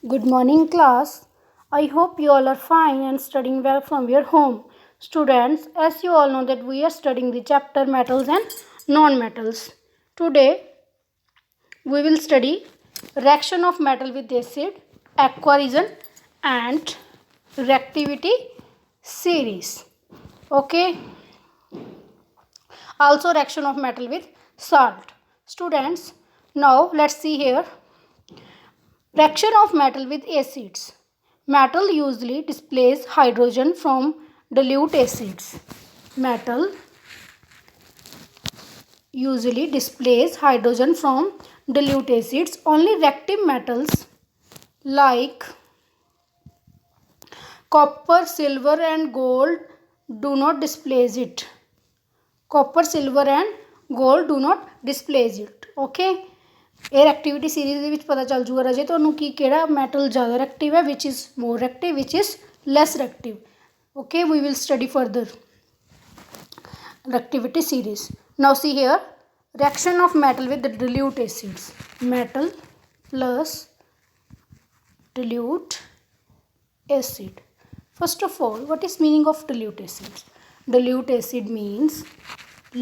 Good morning, class. I hope you all are fine and studying well from your home. Students, as you all know that we are studying the chapter metals and non-metals. Today, we will study reaction of metal with acid, aqua reaction and reactivity series. Okay. Also reaction of metal with salt. Students, now let's see here. Reaction of metal with acids. Metal usually displays hydrogen from dilute acids. Metal usually displays hydrogen from dilute acids. Only reactive metals like copper, silver and gold do not displace it. Copper, silver and gold do not displace it. Okay. ਇਹ activity series ਦੇ ਵਿੱਚ ਪਤਾ ਚੱਲ ਜੂਗਾ ਰਾਜੇ ਤੁਹਾਨੂੰ ਕਿ ਕਿਹੜਾ ਮੈਟਲ ਜ਼ਿਆਦਾ ਰਿਐਕਟਿਵ ਹੈ which is more reactive which is less reactive okay we will study further reactivity series. Now see here reaction of metal with the dilute acids. Metal plus dilute acid. First of all, what is meaning of dilute acids? Dilute acid means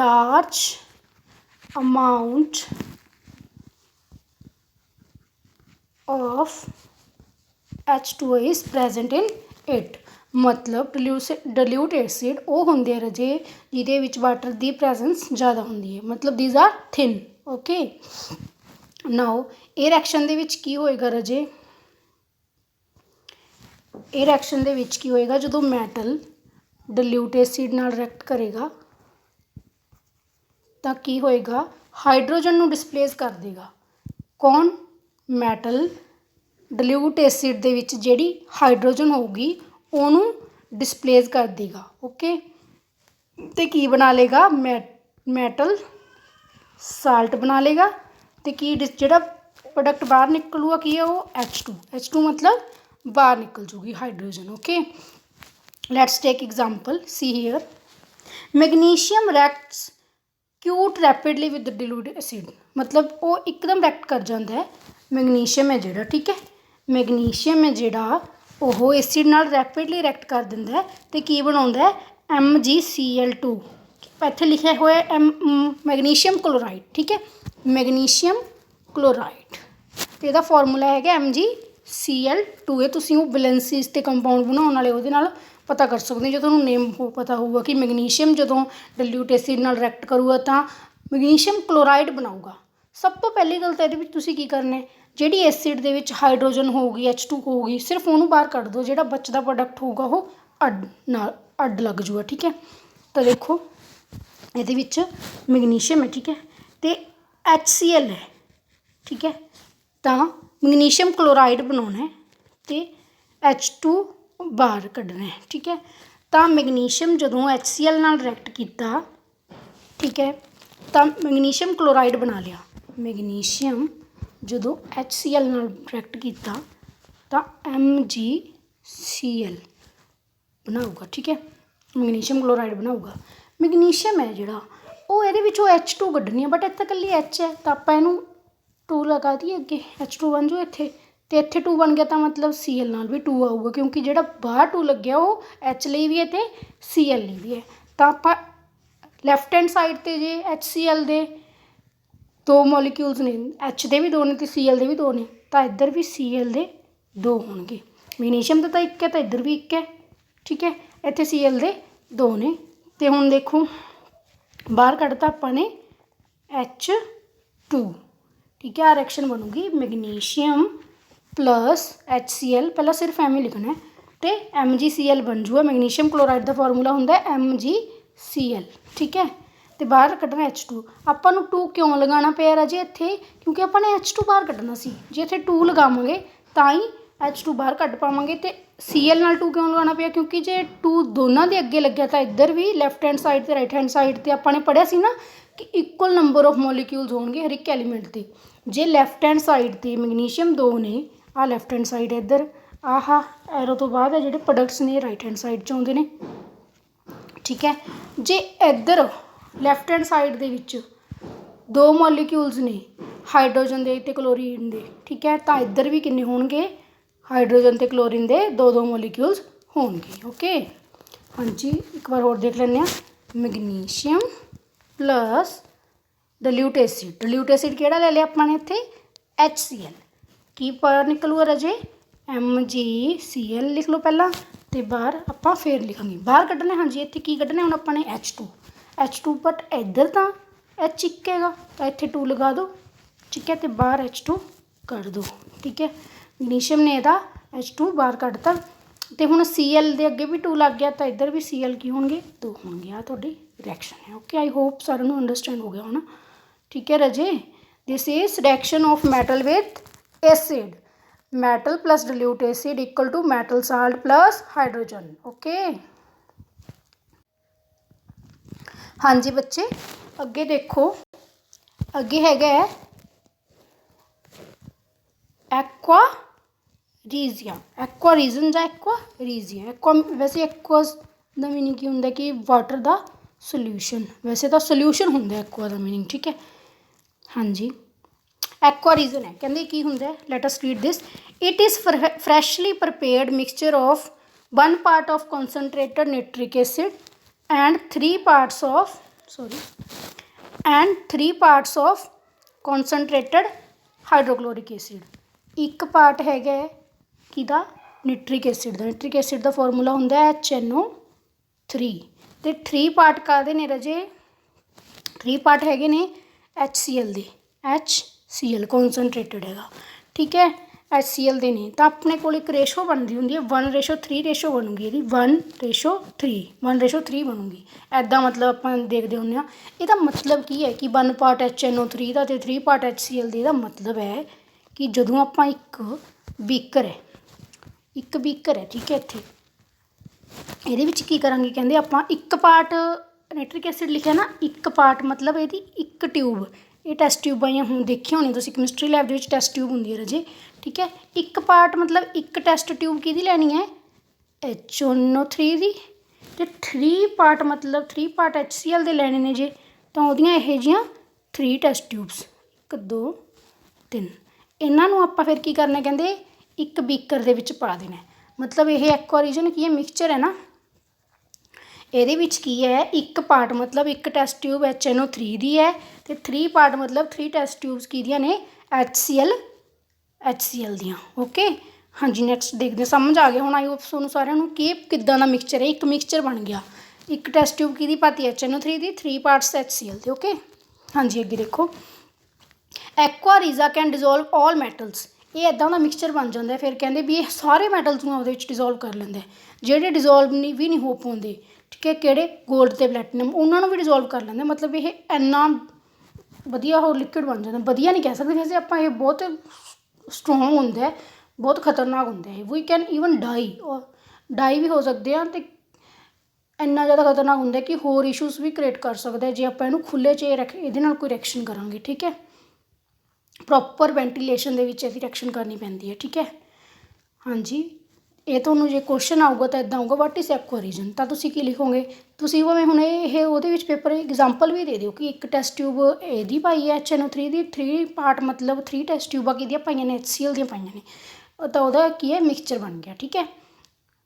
large amount of H2O is present in it. मतलब dilute acid ਉਹ ਹੁੰਦੇ ਆ ਰਾਜੇ ਜਿਹਦੇ ਵਿੱਚ water ਦੀ presence ਜ਼ਿਆਦਾ ਹੁੰਦੀ ਹੈ ਮਤਲਬ these are thin. Okay now ਇਹ ਰਿਐਕਸ਼ਨ ਦੇ ਵਿੱਚ ਕੀ ਹੋਏਗਾ ਰਾਜੇ ਇਹ ਰਿਐਕਸ਼ਨ ਦੇ ਵਿੱਚ ਕੀ ਹੋਏਗਾ ਜਦੋਂ ਮੈਟਲ dilute acid ਨਾਲ ਰਿਐਕਟ ਕਰੇਗਾ ਤਾਂ ਕੀ ਹੋਏਗਾ ਹਾਈਡਰੋਜਨ ਨੂੰ ਡਿਸਪਲੇਸ ਕਰ ਦੇਗਾ ਕੌਣ ਮੈਟਲ ਡਿਲੂਟ ਐਸਿਡ ਦੇ ਵਿੱਚ ਜਿਹੜੀ ਹਾਈਡਰੋਜਨ ਹੋਊਗੀ ਉਹਨੂੰ ਡਿਸਪਲੇਸ ਕਰ ਦੇਗਾ ਓਕੇ ਅਤੇ ਕੀ ਬਣਾ ਲੇਗਾ ਮੈਟਲ ਸਾਲਟ ਬਣਾ ਲੇਗਾ ਅਤੇ ਕੀ ਜਿਹੜਾ ਪ੍ਰੋਡਕਟ ਬਾਹਰ ਨਿਕਲੂਗਾ ਕੀ ਹੈ ਉਹ H2 ਮਤਲਬ ਬਾਹਰ ਨਿਕਲ ਜੂਗੀ hydrogen okay let's take example see here magnesium reacts quite rapidly with dilute acid मतलब वो एकदम रिएक्ट कर जाता है मैगनीशियम है जोड़ा ठीक है मैगनीशियम है जोड़ा वो एसिड नाल रैपिडली रिएक्ट कर देंदा है तो की बनाउंदा है MgCl2 इत्थे लिखा हुआ है मैगनीशियम क्लोराइड ठीक है मैगनीशियम क्लोराइड तो यदा फॉर्मूला है MgCl2 ये तुसीं वो वैलेंसीज ते कंपाउंड बनाउण वाले उहदे नाल पता कर सकते जो तुहानूं नेम पता होगा कि मैगनीशियम जदों डिल्यूट एसिड नाल रिएक्ट करूगा तो मैगनीशियम क्लोराइड बनाऊगा सब तो पहली गल तो ये तुसीं की करना है जिहड़ी एसिड दे विच हाइड्रोजन होगी H2 होगी सिर्फ उहनूं बाहर कढ दो जिहड़ा बचदा प्रोडक्ट होगा वो अड लग जूगा ठीक है तो देखो इहदे विच मैगनीशियम है ठीक है तो HCl है ठीक है तो मैगनीशियम क्लोराइड बनाउणा है तो H2 बाहर कढ़ना है ठीक है तो मैगनीशियम जदों HCl नाल रिएक्ट किया ठीक है तो मैगनीशियम क्लोराइड बना लिया मैगनीशियम जदों HCl नाल रिएक्ट किया तो MgCl बनाऊगा ठीक है मैगनीशियम क्लोराइड बनाऊगा मैगनीशियम है जिहड़ा वो इहदे विचों H2 कढ़नी है बट इत्थे कल्ली H है तो आपां इहनूं 2 लगा दईए अगे H2 बन जाओ इत्थे तो इत्थे 2 बन गया तो मतलब Cl नाल भी 2 आऊगा क्योंकि जो बाहर 2 लग्या वो H ਲਈ भी है तो Cl ਲਈ भी है तो आप लैफ्ट हैंड साइड पर जे HCl दे 2 मॉलीक्यूल्स ने H दे भी 2 ने तो Cl दे भी 2 ने तो इधर भी Cl दे 2 होणगे मैगनीशियम तो एक है तो इधर भी एक है ठीक है इत्थे Cl दे 2 ने तो हुण देखो बाहर कढ़ता आपां ने H2 ठीक है आ रिएक्शन बनूगी मैगनीशियम प्लस HCl पहला सिर्फ एम लिखना है तो MgCl बन जूगा मैगनीशियम क्लोराइड का फॉर्मूला होंदा है MgCl ठीक है तो बाहर कढ़ना H2 आपां नूं 2 क्यों लगाना पिया राजे इत्थे क्योंकि आपां ने H2 बाहर कढ़ना सी जे इत्थे 2 लगावांगे तां ही H2 बाहर कढ़ पावांगे तो Cl नाल 2 क्यों लगाना पिया क्योंकि जे 2 दोनों के अगे लग्या तो इधर भी लैफ्ट हैंड साइड ते राइट हैंड साइड ते आपां ने पढ़िया सी ना कि इक्वल नंबर ऑफ मॉलीक्यूल्स होणगे हर एक एलीमेंट ते जे लैफ्ट हैंड साइड ते मैगनीशियम 2 ने आ लैफ्ट हैंड साइड इधर आहा एरो तो बाद है जो प्रोडक्ट्स ने राइट हैंड साइड च आउंदे ने ठीक है जे इधर लैफ्ट हैंड साइड दे विच 2 मॉलीक्यूल्स ने हाइड्रोजन दे ते क्लोरीन दे ठीक है तो इधर भी किन्ने होणगे हाइड्रोजन ते क्लोरीन दे दो मोलीक्यूल्स होणगे। ओके हाँ जी, एक बार होर देख लैंदे हां। Magnesium plus dilute acid, dilute acid किहड़ा ले लिया आपां ने इत्थे HCl, की बाहर निकलूगा राजे MgCl लिख लो पहला, तो बाहर आपां फिर लिखांगे बाहर कड्ढना। हाँ जी, इत्थे की कड्ढना हुण आपां ने H2 बट इधर तो H एक हैगा तो इत्थे 2 लगा दो, ठीक है, तो बाहर H2 कढ़ दो, ठीक है। मैग्नीशियम ने इहदा H2 बाहर कढ़ता, तो हुण Cl दे अगे भी 2 लग गया, तो इधर भी Cl की होणगे 2 होणगे। आ तुहाडी रिएक्शन है। ओके आई होप सारिਆਂ ਨੂੰ अंडरस्टैंड हो गया होना, ठीक है राजे। This is reaction of metal with acid, metal plus dilute acid equal to metal salt plus hydrogen. Okay हाँ जी बच्चे, अगे देखो, अगे हैगा एक्वा रीजिया, एक्वा रीजन या एक्वा रीजिया। एक्वा वैसे एक्वा का मीनिंग की होंगे कि वाटर का सोल्यूशन, वैसे तो सोल्यूशन होंगे एक्वा का मीनिंग, ठीक है। हाँ जी, एक्वा रीजन है, कहते की होंगे, let us read this. It is freshly prepared mixture of 1 part of concentrated nitric acid and 3 parts of concentrated hydrochloric acid. एक पार्ट हैगा किदा निट्रिक एसिड का, निट्रिक एसिड का फॉर्मूला होंदा है HNO3, तो 3 पार्ट काहदे ने राजे, 3 पार्ट हैगे ने HCl दे, HCl कॉन्सनट्रेटेड हैगा, ठीक है, HCl दे ने। तो अपने को एक रेशो बनती होंगी 1:3 रेशो बनूगी, यदि 1:3 बनूगी, ऐदा मतलब आप देखते होंगे। यदा मतलब की है कि 1 part HNO3 का तो 3 part HCl का मतलब है कि जदों आप एक बीकर है, ठीक है, इत्थे ਇਹਦੇ ਵਿੱਚ ਕੀ ਕਰਾਂਗੇ, ਕਹਿੰਦੇ ਆਪਾਂ 1 ਪਾਰਟ ਨਾਈਟ੍ਰਿਕ ਐਸਿਡ ਲਿਖਿਆ ਨਾ, 1 ਪਾਰਟ मतलब ਇਹਦੀ 1 ट्यूब, ये टैसट ट्यूब आईਆਂ ਹੁਣ ਦੇਖਿਆ ਹੋਣੀ ਤੁਸੀਂ ਕੈਮਿਸਟਰੀ ਲੈਬ ਦੇ ਵਿੱਚ ਟੈਸਟ ट्यूब ਹੁੰਦੀ ਹੈ ਰਾਜੇ, ठीक है। 1 पार्ट मतलब 1 टैसट ट्यूब किहदी लैनी है HNO3 दी, ते 3 पार्ट मतलब 3 पार्ट HCl दे लैने ने जे, तो ਉਹਦੀਆਂ ਇਹੋ ਜਿਹੀਆਂ 3 टैसट ट्यूब्स 1 2 3, ਇਹਨਾਂ ਨੂੰ ਆਪਾਂ ਫਿਰ ਕੀ ਕਰਨਾ, ਕਹਿੰਦੇ एक बीकर ਦੇ ਵਿੱਚ ਪਾ ਦੇਣਾ। मतलब ये एक्वा रीजन की है, मिक्सचर है ना, ये की है 1 पार्ट मतलब 1 टैसट ट्यूब HNO3 दी है, तो 3 पार्ट मतलब 3 टैसट ट्यूब्स की ने HCl दियाँ। ओके हाँ जी, नैक्सट देखते समझ आ गया हूँ, आई होप सोनू सारिਆਂ ਨੂੰ कि किदां दा मिक्सचर है, एक मिक्सचर बन गया। 1 टैसट ट्यूब की पाती HNO3 दी, 3 पार्ट्स HCl दे। ओके हाँ जी, अगे देखो, aqua regia can dissolve all metals, ये इदां का मिक्सचर बन जाता है, फिर कहते भी ये सारे मैटल्स में वो डिजोल्व कर लेंदा है, जेडे डिजोल्व भी नहीं हो पाते, ठीक है, किहड़े गोल्ड ते प्लैटिनम, उन्होंने भी डिजोल्व कर लेंदा। मतलब ये इन्ना वधिया हो लिक्विड बन जाता, वधिया नहीं कह सकते वैसे आप, ये बहुत स्ट्रोंग होंदा है, बहुत खतरनाक होंदा है, वी कैन ईवन डाई भी हो सकते हैं, तो इन्ना ज़्यादा खतरनाक होंदा है कि होर इशूज़ भी क्रिएट कर सकता है जे आप इहनूं खुले च इहदे नाल कोई रिएक्शन करांगे, ठीक है। Proper ventilation they which reaction करनी पैंदी है, ठीक है। हाँ जी, ये तुहानूं जे क्वेश्चन आऊगा तो इदां आऊगा, वट इज़ एक्वा रीजन, तो तुसीं की लिखोगे, तुसीं भावें हुण ये उहदे विच पेपर एग्जाम्पल भी दे दिओ कि 1 टैसट ट्यूब इहदी पाई है HNO3 दी, 3 पार्ट मतलब 3 टैसट ट्यूबां किहदियां पाईआं ने HCl दियां पाईआं ने, तो उहदा की है मिक्सचर बन गया, ठीक है।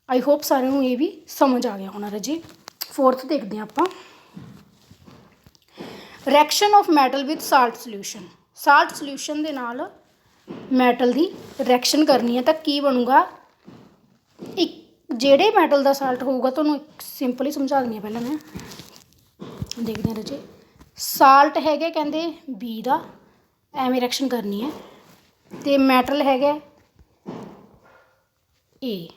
आई होप सारिਆਂ ਨੂੰ ये भी समझ आ गया होना राजे। 4th देखते हैं आपां, reaction of metal with salt solution, salt solution दे नाल मैटल की रिएक्शन करनी है, तो की बनूगा, एक जेड़े मैटल का साल्ट होगा, तो सिंपली समझा दी पहले मैं, देखते हैं राजे। साल्ट है कहते बी का, एवें रिएक्शन करनी है, तो मैटल है ए,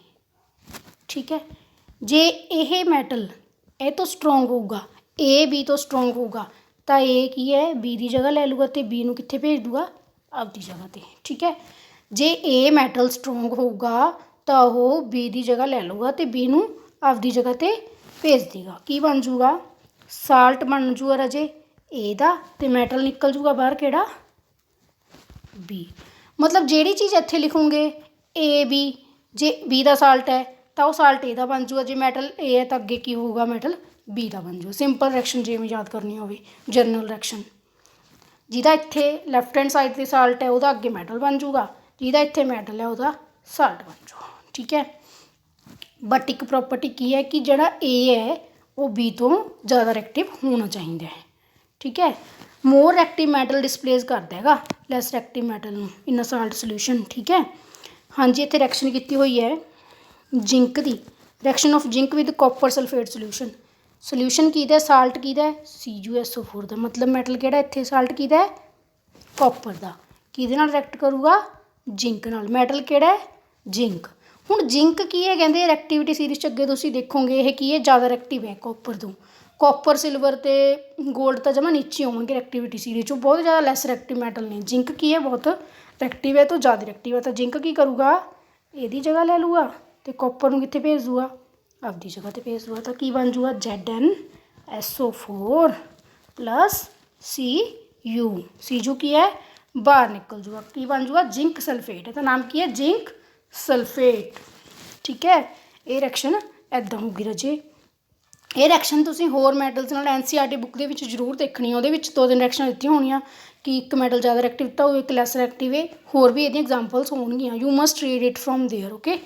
ठीक है। जे यह मैटल ए तो स्ट्रोंग होगा, ए बी तो स्ट्रोंग होगा, तो ए की है बी की जगह ले लूगा, तो बी नूं कित्थे भेज दूगा, आपकी जगह पर, ठीक है। जे ए मैटल स्ट्रोंग होगा तो वह बी की जगह ले लूगा, तो बी नूं आपकी जगह पर भेज देगा, की बन जूगा, साल्ट बन जूगा राजे ए दा, तो मैटल निकल जूगा बाहर किहड़ा बी। मतलब जिहड़ी चीज़ इत्थे लिखोगे ए बी, जे बी का साल्ट है तो वह साल्ट ए का बन जूगा, जे मैटल ए है तो अगे की होगा मैटल बी का बन जूगा। सिंपल रिएक्शन जिवें याद करनी हो, जरनल रिएक्शन, जिहदा इत्थे लैफ्ट हैंड साइड ते साल्ट है वह अगे मैटल बन जूगा, जिहदा इत्थे मैटल है वह ਸਾਲਟ ਬਣ ਜਾਓ। ਠੀਕ ਹੈ, ਬਟ ਇੱਕ ਪ੍ਰੋਪਰਟੀ ਕੀ ਹੈ ਕਿ ਜਿਹੜਾ A ਹੈ ਉਹ B ਤੋਂ ਜ਼ਿਆਦਾ ਰਿਐਕਟਿਵ ਹੋਣਾ ਚਾਹੀਦਾ ਹੈ। ਠੀਕ ਹੈ, ਮੋਰ ਰਿਐਕਟਿਵ ਮੈਟਲ ਡਿਸਪਲੇਸ ਕਰਦਾ ਹੈਗਾ ਲੈਸ ਰਿਐਕਟਿਵ ਮੈਟਲ ਨੂੰ ਇਨ ਅ ਸਾਲਟ ਸੋਲਿਊਸ਼ਨ। ਠੀਕ ਹੈ, ਹਾਂਜੀ ਇੱਥੇ ਰਿਐਕਸ਼ਨ ਕੀਤੀ ਹੋਈ ਹੈ zinc the, reaction of zinc with copper sulphate solution. Solution ਕਿਹਦਾ, ਸਾਲਟ ਕਿਹਦਾ, CuSO4 ਦਾ, ਮਤਲਬ ਮੈਟਲ ਕਿਹੜਾ ਇੱਥੇ, ਸਾਲਟ ਕਿਹਦਾ, ਕਾਪਰ ਦਾ। ਕਿਹਦੇ ਨਾਲ ਰਿਐਕਟ ਕਰੂਗਾ, ਜ਼ਿੰਕ ਨਾਲ। ਮੈਟਲ ਕਿਹੜਾ, ਜ਼ਿੰਕ। ਹੁਣ ਜ਼ਿੰਕ ਕੀ ਹੈ, ਕਹਿੰਦੇ ਰਿਐਕਟਿਵਿਟੀ ਸੀਰੀਜ਼ 'ਚ ਅੱਗੇ ਤੁਸੀਂ ਦੇਖੋਗੇ ਇਹ ਕੀ ਹੈ, ਜ਼ਿਆਦਾ ਰਿਐਕਟਿਵ ਹੈ ਕਾਪਰ ਤੋਂ। ਕਾਪਰ, ਸਿਲਵਰ ਅਤੇ ਗੋਲਡ ਤਾਂ ਜਮਾ ਨੀਚੇ ਆਉਣਗੇ ਰਿਐਕਟਿਵਿਟੀ ਸੀਰੀਜ਼ 'ਚੋਂ, ਬਹੁਤ ਜ਼ਿਆਦਾ ਲੈਸ ਰਿਐਕਟਿਵ ਮੈਟਲ ਨੇ। ਜ਼ਿੰਕ ਕੀ ਹੈ, ਬਹੁਤ ਰਿਐਕਟਿਵ ਹੈ, ਤੋਂ ਜ਼ਿਆਦਾ ਰਿਐਕਟਿਵ ਹੈ। ਤਾਂ ਜ਼ਿੰਕ ਕੀ ਕਰੂਗਾ, ਇਹਦੀ ਜਗ੍ਹਾ ਲੈ ਲੂਗਾ ਅਤੇ ਕਾਪਰ ਨੂੰ ਕਿੱਥੇ ਭੇਜ ਦੂਗਾ, ਆਪਦੀ ਜਗ੍ਹਾ 'ਤੇ ਭੇਜ ਦੂਗਾ। ਤਾਂ ਕੀ ਬਣ ਜੂਗਾ, ZnSO4 ਪਲੱਸ Cu ਕੀ ਹੈ, ਬਾਹਰ ਨਿਕਲ ਜੂਗਾ, ਕੀ ਬਣ ਜੂਗਾ, ਜ਼ਿੰਕ ਸਲਫੇਟ। ਇਹਦਾ ਨਾਮ ਕੀ ਹੈ, ਜ਼ਿੰਕ ਸਲਫੇਟ। ਠੀਕ ਹੈ, ਇਹ ਰਿਐਕਸ਼ਨ ਇੱਦਾਂ ਹੋਊਗੀ ਰਾਜੇ। ਇਹ ਰਿਐਕਸ਼ਨ ਤੁਸੀਂ ਹੋਰ ਮੈਟਲਸ ਨਾਲ NCERT ਬੁੱਕ ਦੇ ਵਿੱਚ ਜ਼ਰੂਰ ਦੇਖਣੀ ਆ, ਉਹਦੇ ਵਿੱਚ 2-3 ਰਿਐਕਸ਼ਨਾਂ ਦਿੱਤੀਆਂ ਹੋਣੀਆਂ ਕਿ ਇੱਕ ਮੈਟਲ ਜ਼ਿਆਦਾ ਰਿਐਕਟਿਵ ਤਾਂ ਉਹ ਇੱਕ ਲੈਸ ਰਿਐਕਟਿਵ ਹੈ, ਹੋਰ ਵੀ ਇਹਦੀਆਂ ਐਗਜ਼ਾਮਪਲਸ ਹੋਣਗੀਆਂ। You must read it from there, okay.